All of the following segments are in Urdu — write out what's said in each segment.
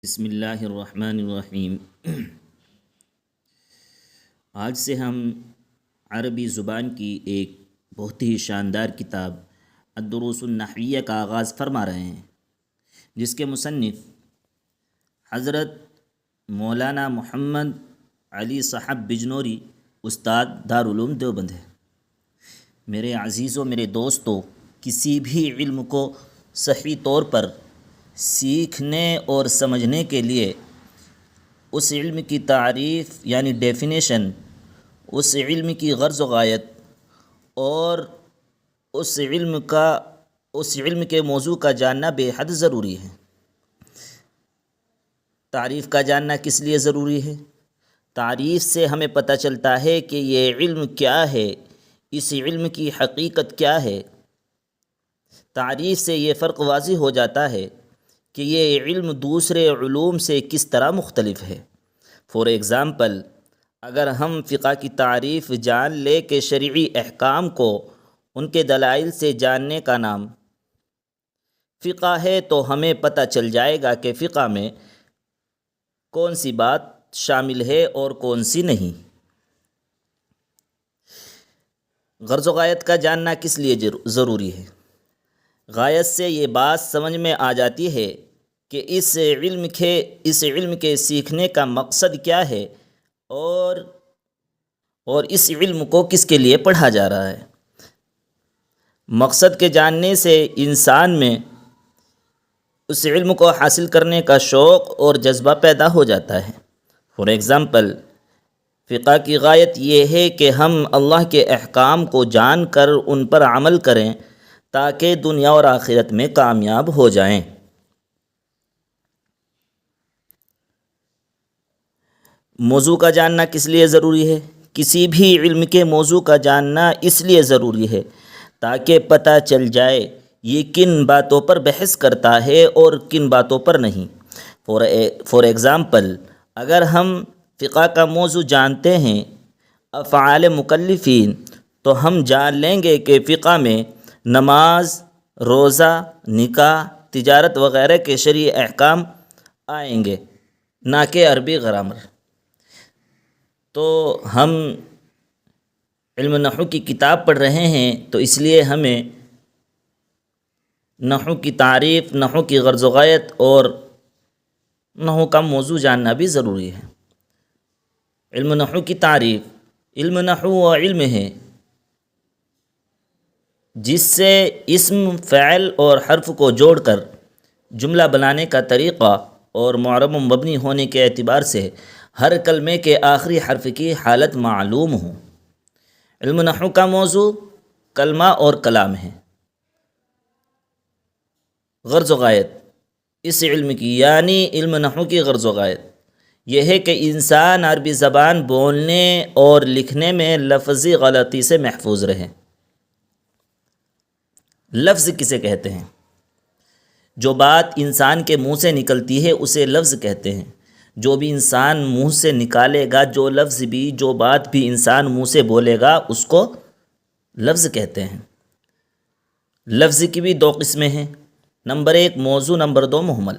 بسم اللہ الرحمن الرحیم۔ آج سے ہم عربی زبان کی ایک بہت ہی شاندار کتاب الدروس النحویہ کا آغاز فرما رہے ہیں، جس کے مصنف حضرت مولانا محمد علی صاحب بجنوری استاد دارالعلوم دیوبند ہے۔ میرے عزیزوں، میرے دوستوں، کسی بھی علم کو صحیح طور پر سیکھنے اور سمجھنے کے لیے اس علم کی تعریف یعنی ڈیفینیشن، اس علم کی غرض و غایت اور اس علم کے موضوع کا جاننا بے حد ضروری ہے۔ تعریف کا جاننا کس لیے ضروری ہے؟ تعریف سے ہمیں پتہ چلتا ہے کہ یہ علم کیا ہے، اس علم کی حقیقت کیا ہے۔ تعریف سے یہ فرق واضح ہو جاتا ہے کہ یہ علم دوسرے علوم سے کس طرح مختلف ہے۔ فار ایگزامپل، اگر ہم فقہ کی تعریف جان لیں کہ شرعی احکام کو ان کے دلائل سے جاننے کا نام فقہ ہے، تو ہمیں پتہ چل جائے گا کہ فقہ میں کون سی بات شامل ہے اور کون سی نہیں۔ غرض و غایت کا جاننا کس لیے ضروری ہے؟ غایت سے یہ بات سمجھ میں آ جاتی ہے کہ اس علم کے سیکھنے کا مقصد کیا ہے اور اس علم کو کس کے لیے پڑھا جا رہا ہے۔ مقصد کے جاننے سے انسان میں اس علم کو حاصل کرنے کا شوق اور جذبہ پیدا ہو جاتا ہے۔ فار ایگزامپل، فقہ کی غایت یہ ہے کہ ہم اللہ کے احکام کو جان کر ان پر عمل کریں تاکہ دنیا اور آخرت میں کامیاب ہو جائیں۔ موضوع کا جاننا کس لیے ضروری ہے؟ کسی بھی علم کے موضوع کا جاننا اس لیے ضروری ہے تاکہ پتہ چل جائے یہ کن باتوں پر بحث کرتا ہے اور کن باتوں پر نہیں۔ فار ایگزامپل، اگر ہم فقہ کا موضوع جانتے ہیں افعال مکلفین، تو ہم جان لیں گے کہ فقہ میں نماز، روزہ، نکاح، تجارت وغیرہ کے شرعی احکام آئیں گے، نہ کہ عربی گرامر۔ تو ہم علم نحو کی کتاب پڑھ رہے ہیں تو اس لیے ہمیں نحو کی تعریف، نحو کی غرض و غایت اور نحو کا موضوع جاننا بھی ضروری ہے۔ علم نحو کی تعریف: علم نحو وہ علم ہے جس سے اسم، فعل اور حرف کو جوڑ کر جملہ بنانے کا طریقہ اور معرب و مبنی ہونے کے اعتبار سے ہر کلمے کے آخری حرف کی حالت معلوم ہو۔ علم نحو کا موضوع کلمہ اور کلام ہے۔ غرض و غایت اس علم کی یعنی علم نحو کی غرض و غایت یہ ہے کہ انسان عربی زبان بولنے اور لکھنے میں لفظی غلطی سے محفوظ رہے۔ لفظ کسے کہتے ہیں؟ جو بات انسان کے منہ سے نکلتی ہے اسے لفظ کہتے ہیں۔ جو بھی انسان منہ سے نکالے گا، جو لفظ بھی، جو بات بھی انسان منہ سے بولے گا، اس کو لفظ کہتے ہیں۔ لفظ کی بھی دو قسمیں ہیں، نمبر 1 موضوع، نمبر 2 مہمل۔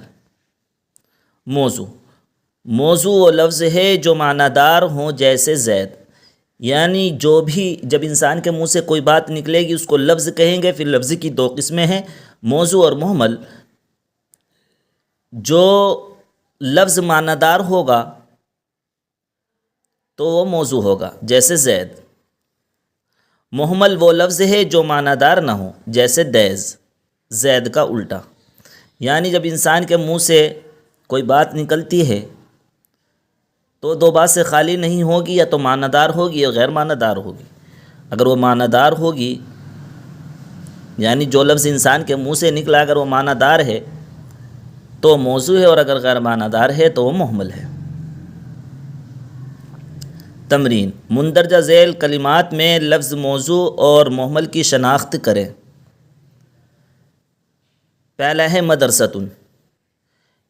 موضوع وہ لفظ ہے جو معنی دار ہوں، جیسے زید، یعنی جب انسان کے منہ سے کوئی بات نکلے گی اس کو لفظ کہیں گے۔ پھر لفظ کی دو قسمیں ہیں، موضوع اور مہمل۔ جو لفظ معنی دار ہوگا تو وہ موضوع ہوگا، جیسے زید۔ مہمل وہ لفظ ہے جو معنی دار نہ ہو، جیسے دیز، زید کا الٹا۔ یعنی جب انسان کے منہ سے کوئی بات نکلتی ہے تو دو بات سے خالی نہیں ہوگی، یا تو معنی دار ہوگی یا غیر معنی دار ہوگی۔ اگر وہ معنی دار ہوگی، یعنی جو لفظ انسان کے منہ سے نکلا اگر وہ معنی دار ہے تو موضوع ہے، اور اگر غیر معنی دار ہے تو وہ مہمل ہے۔ تمرین: مندرجہ ذیل کلمات میں لفظ موضوع اور مہمل کی شناخت کریں۔ پہلا ہے مدرستن،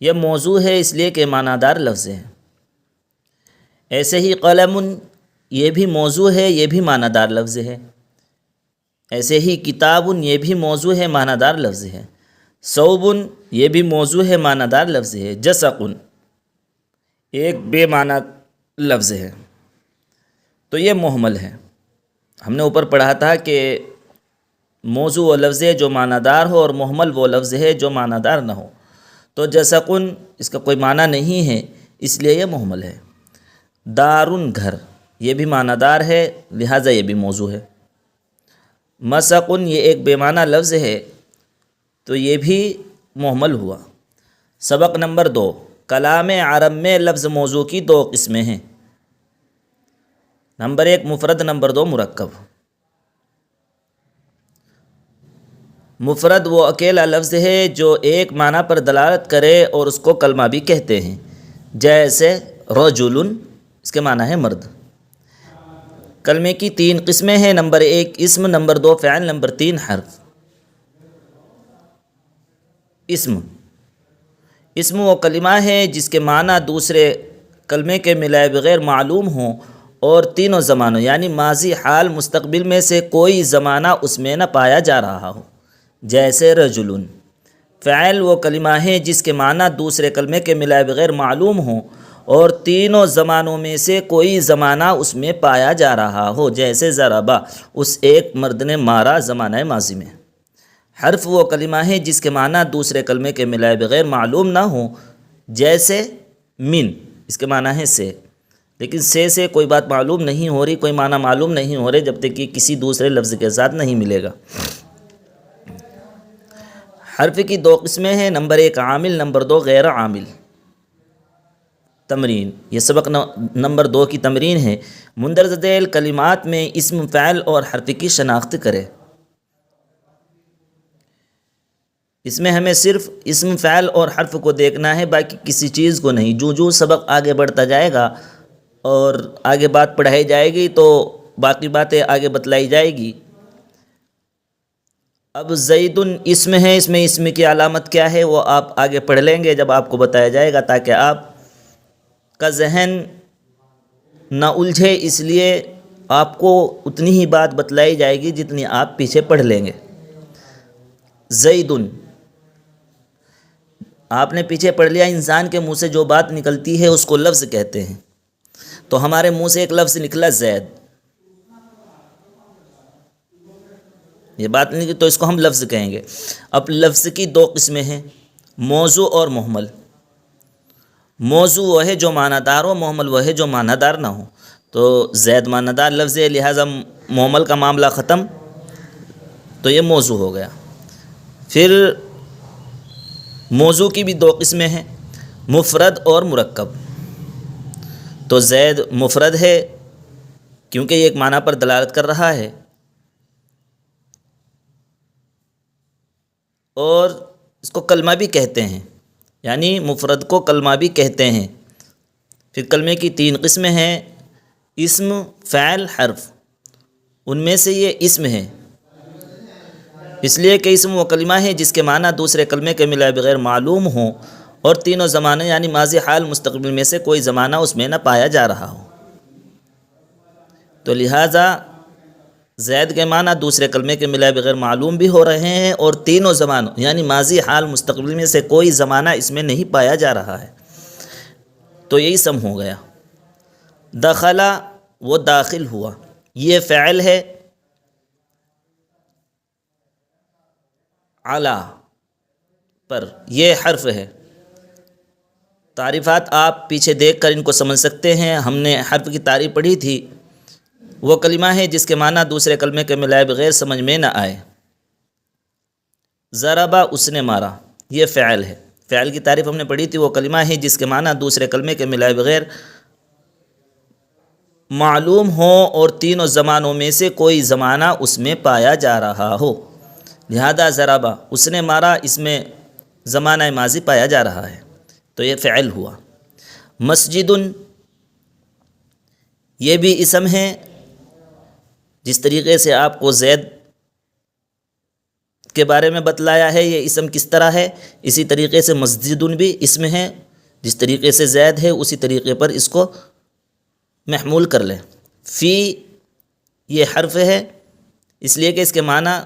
یہ موضوع ہے اس لیے کہ معنی دار لفظ ہے۔ ایسے ہی قلم، یہ بھی موضوع ہے، یہ بھی معنی دار لفظ ہے۔ ایسے ہی کتاب، یہ بھی موضوع ہے، معنی دار لفظ ہے۔ صوبن یہ بھی موضوع ہے، معنی دار لفظ ہے۔ جسقن ایک بے معنی لفظ ہے، تو یہ محمل ہے۔ ہم نے اوپر پڑھا تھا کہ موضوع وہ لفظ ہے جو معنی دار ہو، اور محمل وہ لفظ ہے جو معنی دار نہ ہو۔ تو جسقن اس کا کوئی معنی نہیں ہے، اس لیے یہ محمل ہے۔ دارن گھر یہ بھی معنی دار ہے، لہٰذا یہ بھی موضوع ہے۔ مسقن یہ ایک بے معنی لفظ ہے، تو یہ بھی محمل ہوا۔ سبق نمبر 2، کلام عرب میں لفظ موضوع کی 2 قسمیں ہیں۔ نمبر 1 مفرد، نمبر 2 مرکب۔ مفرد وہ اکیلا لفظ ہے جو ایک معنی پر دلالت کرے اور اس کو کلمہ بھی کہتے ہیں، جیسے رجل، اس کے معنی ہے مرد۔ کلمے کی 3 قسمیں ہیں، نمبر 1 اسم، نمبر 2 فعل، نمبر 3 حرف۔ اسم وہ کلمہ ہے جس کے معنی دوسرے کلمے کے ملائے بغیر معلوم ہوں اور تینوں زمانوں یعنی ماضی، حال، مستقبل میں سے کوئی زمانہ اس میں نہ پایا جا رہا ہو، جیسے رجل۔ فعل وہ کلمہ ہے جس کے معنی دوسرے کلمے کے ملائے بغیر معلوم ہوں اور تینوں زمانوں میں سے کوئی زمانہ اس میں پایا جا رہا ہو، جیسے ضربا، اس ایک مرد نے مارا، زمانہ ماضی میں۔ حرف وہ کلمہ ہے جس کے معنی دوسرے کلمے کے ملائے بغیر معلوم نہ ہوں، جیسے من، اس کے معنی ہے سے، لیکن سے کوئی بات معلوم نہیں ہو رہی، کوئی معنی معلوم نہیں ہو رہے جب تک کہ کسی دوسرے لفظ کے ساتھ نہیں ملے گا۔ حرف کی 2 قسمیں ہیں، نمبر 1 عامل، نمبر 2 غیر عامل۔ تمرین، یہ سبق نمبر 2 کی تمرین ہے۔ مندرجہ ذیل کلمات میں اسم، فعل اور حرف کی شناخت کرے۔ اس میں ہمیں صرف اسم، فعل اور حرف کو دیکھنا ہے، باقی کسی چیز کو نہیں۔ جو سبق آگے بڑھتا جائے گا اور آگے بات پڑھائی جائے گی تو باقی باتیں آگے بتلائی جائے گی۔ اب زیدن اسم ہے، اس میں اسم کی علامت کیا ہے وہ آپ آگے پڑھ لیں گے جب آپ کو بتایا جائے گا، تاکہ آپ کا ذہن نہ الجھے، اس لیے آپ کو اتنی ہی بات بتلائی جائے گی جتنی آپ پیچھے پڑھ لیں گے۔ زیدن آپ نے پیچھے پڑھ لیا، انسان کے منہ سے جو بات نکلتی ہے اس کو لفظ کہتے ہیں، تو ہمارے منہ سے ایک لفظ نکلا زید، یہ بات نہیں تو اس کو ہم لفظ کہیں گے۔ اب لفظ کی 2 قسمیں ہیں، موضوع اور محمل۔ موضوع وہ ہے جو معنی دار ہو، محمل وہ ہے جو معنی دار نہ ہو۔ تو زید معنی دار لفظ ہے، لہٰذا محمل کا معاملہ ختم، تو یہ موضوع ہو گیا۔ پھر موضوع کی بھی 2 قسمیں ہیں، مفرد اور مرکب۔ تو زید مفرد ہے کیونکہ یہ ایک معنی پر دلالت کر رہا ہے، اور اس کو کلمہ بھی کہتے ہیں، یعنی مفرد کو کلمہ بھی کہتے ہیں۔ پھر کلمے کی 3 قسمیں ہیں، اسم، فعل، حرف۔ ان میں سے یہ اسم ہے، اس لیے کہ اسم وہ کلمہ ہے جس کے معنی دوسرے کلمے کے ملائے بغیر معلوم ہوں اور تینوں زمانے یعنی ماضی، حال، مستقبل میں سے کوئی زمانہ اس میں نہ پایا جا رہا ہو۔ تو لہٰذا زید کے معنی دوسرے کلمے کے ملائے بغیر معلوم بھی ہو رہے ہیں، اور تینوں زمانوں یعنی ماضی، حال، مستقبل میں سے کوئی زمانہ اس میں نہیں پایا جا رہا ہے، تو یہی سم ہو گیا۔ دخلا وہ داخل ہوا، یہ فعل ہے، علی پر یہ حرف ہے۔ تعریفات آپ پیچھے دیکھ کر ان کو سمجھ سکتے ہیں، ہم نے حرف کی تعریف پڑھی تھی۔ وہ کلمہ ہے جس کے معنی دوسرے کلمے کے ملائے بغیر سمجھ میں نہ آئے۔ ضربا اس نے مارا، یہ فعل ہے۔ فعل کی تعریف ہم نے پڑھی تھی، وہ کلمہ ہے جس کے معنی دوسرے کلمے کے ملائے بغیر معلوم ہو اور تینوں زمانوں میں سے کوئی زمانہ اس میں پایا جا رہا ہو، لہذا ضربا اس نے مارا، اس میں زمانہ ماضی پایا جا رہا ہے، تو یہ فعل ہوا۔ مسجدن یہ بھی اسم ہے، جس طریقے سے آپ کو زید کے بارے میں بتلایا ہے یہ اسم کس طرح ہے، اسی طریقے سے مسجدن بھی اسم ہے، جس طریقے سے زید ہے اسی طریقے پر اس کو محمول کر لیں۔ فی یہ حرف ہے، اس لیے کہ اس کے معنی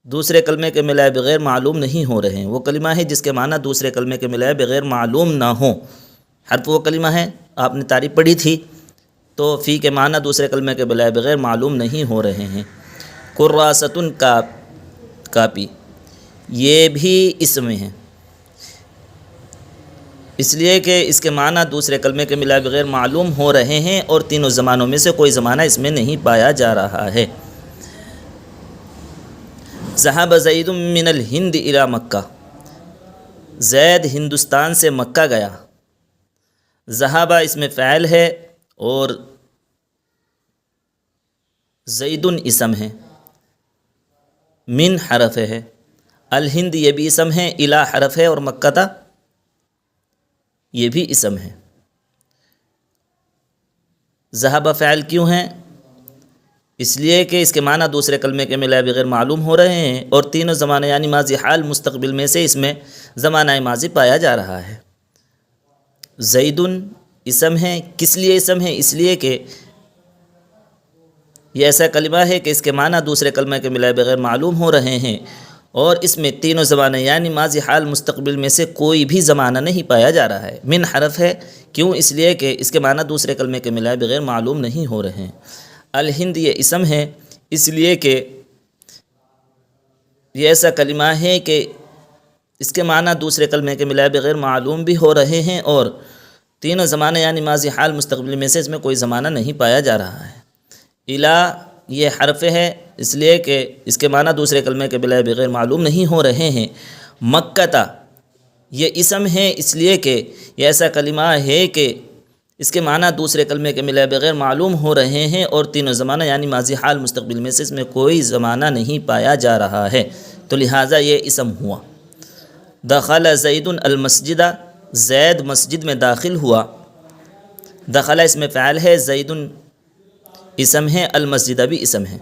دوسرے کلمے کے ملائے بغیر معلوم نہیں ہو رہے ہیں۔ وہ کلمہ ہے جس کے معنی دوسرے کلمے کے ملائے بغیر معلوم نہ ہوں۔ حرف وہ کلمہ ہے، آپ نے تعریف پڑھی تھی، تو فی کے معنی دوسرے کلمے کے ملائے بغیر معلوم نہیں ہو رہے ہیں۔ کراستن کاپی، یہ بھی اسم ہے، اس لیے کہ اس کے معنی دوسرے کلمے کے ملائے بغیر معلوم ہو رہے ہیں اور تینوں زمانوں میں سے کوئی زمانہ اس میں نہیں پایا جا رہا ہے۔ ذهب زید من الہند الی مکہ، زید ہندوستان سے مکہ گیا۔ ذهب اس میں فعل ہے اور زید اسم ہے، من حرف ہے، الہند یہ بھی اسم ہے، الی حرف ہے اور مکہ تا یہ بھی اسم ہے۔ ذهب فعل کیوں ہیں؟ اس لیے کہ اس کے معنی دوسرے کلمے کے ملائے بغیر معلوم ہو رہے ہیں اور تینوں زمانہ یعنی ماضی حال مستقبل میں سے اس میں زمانہ ماضی پایا جا رہا ہے۔ زیدن اسم ہے، کس لیے اسم ہے؟ اس لیے کہ یہ ایسا کلمہ ہے کہ اس کے معنی دوسرے کلمے کے ملائے بغیر معلوم ہو رہے ہیں اور اس میں تینوں زمانہ یعنی ماضی حال مستقبل میں سے کوئی بھی زمانہ نہیں پایا جا رہا ہے۔ من حرف ہے، کیوں؟ اس لیے کہ اس کے معنی دوسرے کلمے کے ملائے بغیر معلوم نہیں ہو رہے ہیں۔ الہند یہ اسم ہے، اس لیے کہ یہ ایسا کلمہ ہے کہ اس کے معنی دوسرے کلمے کے ملائے بغیر معلوم بھی ہو رہے ہیں اور تینوں زمانہ یعنی ماضی حال مستقبل میں سے اس میں کوئی زمانہ نہیں پایا جا رہا ہے۔ الا یہ حرف ہے، اس لیے کہ اس کے معنی دوسرے کلمے کے بلائے بغیر معلوم نہیں ہو رہے ہیں۔ مکہ تا یہ اسم ہے، اس لیے کہ یہ ایسا کلمہ ہے کہ اس کے معنی دوسرے کلمے کے ملائے بغیر معلوم ہو رہے ہیں اور تینوں زمانہ یعنی ماضی حال مستقبل میں سے اس میں کوئی زمانہ نہیں پایا جا رہا ہے، تو لہٰذا یہ اسم ہوا۔ دخل زید المسجد، زید مسجد میں داخل ہوا۔ دخل اس میں فعل ہے، زید اسم ہے، المسجد بھی اسم ہے۔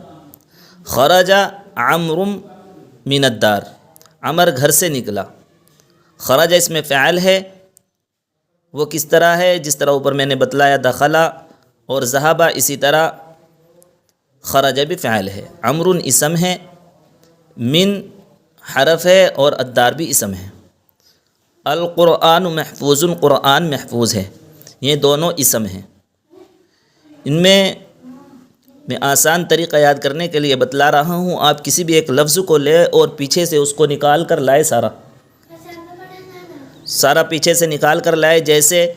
خرج عمرو من الدار، عمر گھر سے نکلا۔ خرج اس میں فعل ہے، وہ کس طرح ہے؟ جس طرح اوپر میں نے بتلایا دخلا اور ذهب، اسی طرح خرج بھی فعل ہے، عمرو اسم ہے، من حرف ہے اور الدار بھی اسم ہے۔ القرآن محفوظ، قرآن محفوظ ہے، یہ دونوں اسم ہیں۔ ان میں آسان طریقہ یاد کرنے کے لیے بتلا رہا ہوں، آپ کسی بھی ایک لفظ کو لے اور پیچھے سے اس کو نکال کر لائے، سارا پیچھے سے نکال کر لائے۔ جیسے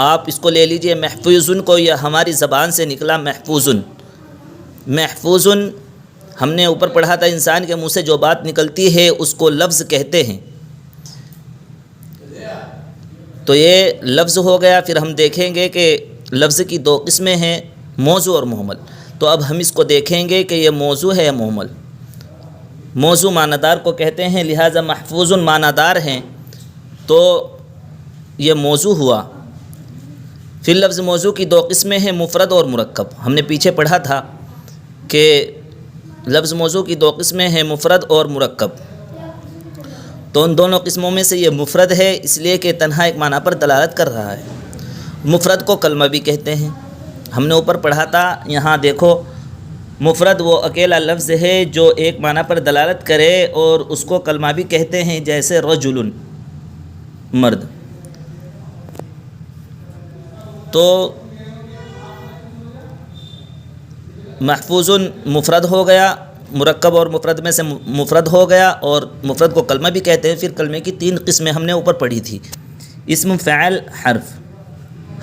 آپ اس کو لے لیجئے محفوظن کو، یہ ہماری زبان سے نکلا محفوظن۔ محفوظن ہم نے اوپر پڑھا تھا، انسان کے منہ سے جو بات نکلتی ہے اس کو لفظ کہتے ہیں، تو یہ لفظ ہو گیا۔ پھر ہم دیکھیں گے کہ لفظ کی دو قسمیں ہیں، موضوع اور محمل، تو اب ہم اس کو دیکھیں گے کہ یہ موضوع ہے یا محمل۔ موضوع معنی دار کو کہتے ہیں، لہٰذا محفوظ معنی دار ہیں تو یہ موضوع ہوا۔ پھر لفظ موضوع کی دو قسمیں ہیں، مفرد اور مرکب۔ ہم نے پیچھے پڑھا تھا کہ لفظ موضوع کی دو قسمیں ہیں، مفرد اور مرکب، تو ان دونوں قسموں میں سے یہ مفرد ہے، اس لیے کہ تنہا ایک معنی پر دلالت کر رہا ہے۔ مفرد کو کلمہ بھی کہتے ہیں، ہم نے اوپر پڑھا تھا، یہاں دیکھو مفرد وہ اکیلا لفظ ہے جو ایک معنی پر دلالت کرے اور اس کو کلمہ بھی کہتے ہیں، جیسے رجل مرد۔ تو محفوظ مفرد ہو گیا، مرکب اور مفرد میں سے مفرد ہو گیا، اور مفرد کو کلمہ بھی کہتے ہیں۔ پھر کلمے کی تین قسمیں ہم نے اوپر پڑھی تھی، اسم، فعل، حرف،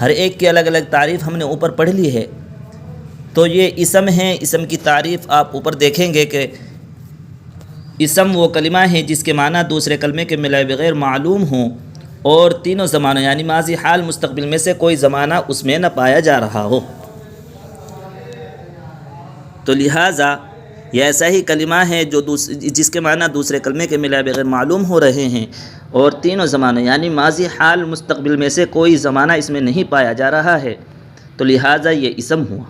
ہر ایک کی الگ الگ تعریف ہم نے اوپر پڑھ لی ہے۔ تو یہ اسم ہے، اسم کی تعریف آپ اوپر دیکھیں گے کہ اسم وہ کلمہ ہے جس کے معنی دوسرے کلمے کے ملائے بغیر معلوم ہوں اور تینوں زمانہ یعنی ماضی، حال، مستقبل میں سے کوئی زمانہ اس میں نہ پایا جا رہا ہو۔ تو لہٰذا یہ ایسا ہی کلمہ ہے جو جس کے معنی دوسرے کلمے کے ملائے بغیر معلوم ہو رہے ہیں اور تینوں زمانہ یعنی ماضی، حال، مستقبل میں سے کوئی زمانہ اس میں نہیں پایا جا رہا ہے، تو لہٰذا یہ اسم ہوا۔